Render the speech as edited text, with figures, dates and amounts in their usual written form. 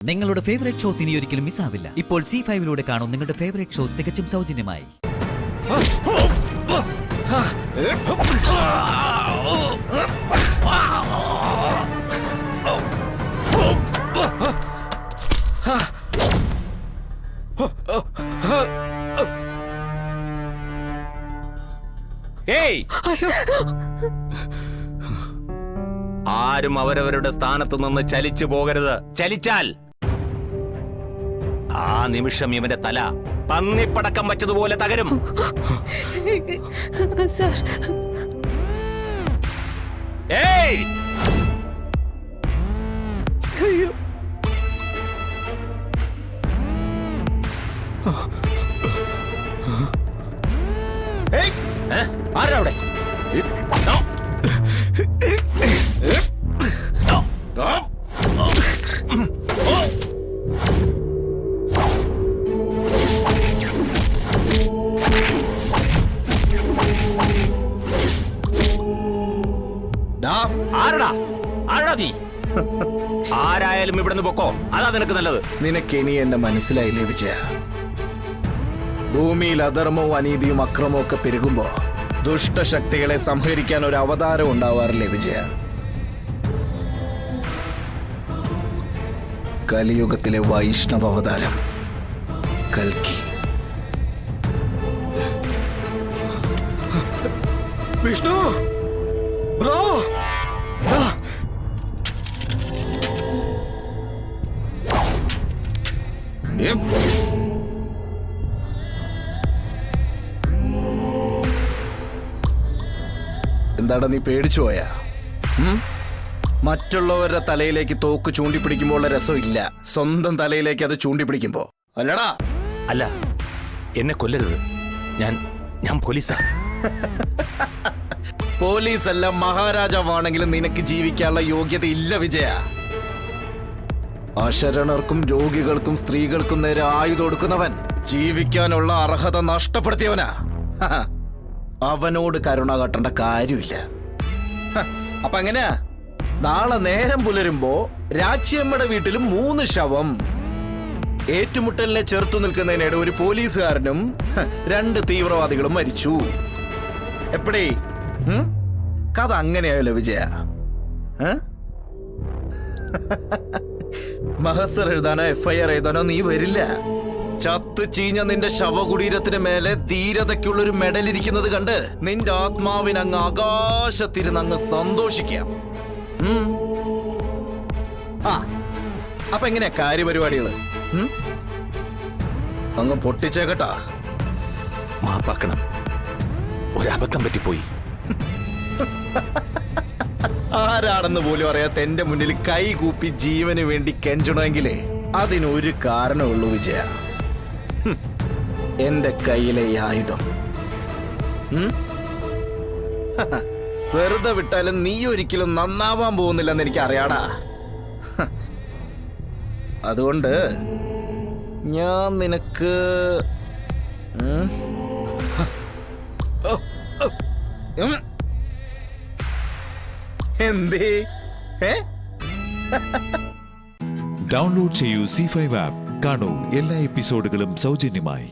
നിങ്ങളുടെ favourite shows ഇനി ഒരിക്കലും മിസ്സാവില്ല. ഇപ്പോൾ C5 കാണും നിങ്ങളുടെ ഫേവറേറ്റ് ഷോ തികച്ചും സൗജന്യമായി. ആരും അവരവരുടെ സ്ഥാനത്ത് നിന്ന് ചലിച്ചു പോകരുത്. ചലിച്ചാൽ ആ നിമിഷം ഇവന്റെ തല പന്നിപ്പടക്കം വച്ചതുപോലെ തകരും. ഏയ് ആരാ അവിടെ? ആരായാലും ഇവിടുന്ന് പൊക്കോ, അതാ നിനക്ക് നല്ലത്. നിനക്കിനി എന്നെ മനസ്സിലായില്ലേ വിജയ? ഭൂമിയിൽ അധർമ്മവും അനീതിയും അക്രമവും ഒക്കെ പെരുകുമ്പോ ദുഷ്ടശക്തികളെ സംഹരിക്കാൻ ഒരു അവതാരം ഉണ്ടാവാറില്ലേ വിജയ? കലിയുഗത്തിലെ വൈഷ്ണവ അവതാരം കൽക്കി. വിഷ്ണു ബ്രോ, എന്താടാ നീ പേടിച്ചു പോയാ? മറ്റുള്ളവരുടെ തലയിലേക്ക് തോക്ക് ചൂണ്ടിപ്പിടിക്കുമ്പോൾ രസം ഇല്ല, സ്വന്തം തലയിലേക്ക് അത് ചൂണ്ടിപ്പിടിക്കുമ്പോ. അല്ലടാ? അല്ല, എന്നെ കൊല്ലരുത്. ഞാൻ പോലീസാ. പോലീസല്ല, മഹാരാജാവാണെങ്കിലും നിനക്ക് ജീവിക്കാനുള്ള യോഗ്യത ഇല്ല വിജയ. അശരണർക്കും രോഗികൾക്കും സ്ത്രീകൾക്കും നേരെ ആയുധം കൊടുക്കുന്നവൻ ജീവിക്കാനുള്ള അർഹത നഷ്ടപ്പെടുത്തിയവനാ. അവനോട് കരുണ കാട്ടേണ്ട കാര്യമില്ല. അപ്പൊ എങ്ങനെയാ? നാളെ നേരം പുലരുമ്പോ രാച്ചിയമ്മയുടെ വീട്ടിലും 3 ശവം. ഏറ്റുമുട്ടലിനെ ചെറുത്തു നിൽക്കുന്നതിനിടെ ഒരു പോലീസുകാരനും 2 തീവ്രവാദികളും മരിച്ചു. എപ്പടേ കഥ അങ്ങനെയായല്ലോ വിജയ? മഹസർ എഴുതാനോ FIR എഴുതാനോ നീ വരില്ല. ചത്ത് ചീഞ്ഞ നിന്റെ ശവകുടീരത്തിന് മേലെ ധീരതയ്ക്കുള്ളൊരു മെഡൽ ഇരിക്കുന്നത് കണ്ട് നിന്റെ ആത്മാവിനങ്ങ് ആകാശത്തിരുന്ന് അങ്ങ് സന്തോഷിക്കാം. അപ്പൊ എങ്ങനെയാ കാര്യപരിപാടികള്? അങ്ങ് പൊട്ടിച്ചേക്കട്ടാ. മാപ്പാക്കണം, ഒരബദ്ധം പറ്റിപ്പോയി. ആരാണെന്ന് പോലും അറിയാത്ത എന്റെ മുന്നിൽ കൈ കൂപ്പി ജീവന് വേണ്ടി കെഞ്ചണമെങ്കിലേ അതിനൊരു കാരണമുള്ളൂ വിജയ. എന്റെ കയ്യിലെ ഈ ആയുധം വെറുതെ വിട്ടാലും നീ ഒരിക്കലും നന്നാവാൻ പോകുന്നില്ലെന്ന് എനിക്ക് അറിയാടാ. അതുകൊണ്ട് ഞാൻ നിനക്ക് എന്തേ? ഡൗൺലോഡ് ചെയ്യൂ C5 ആപ്പ്. കാണൂ എല്ലാ എപ്പിസോഡുകളും സൗജന്യമായി.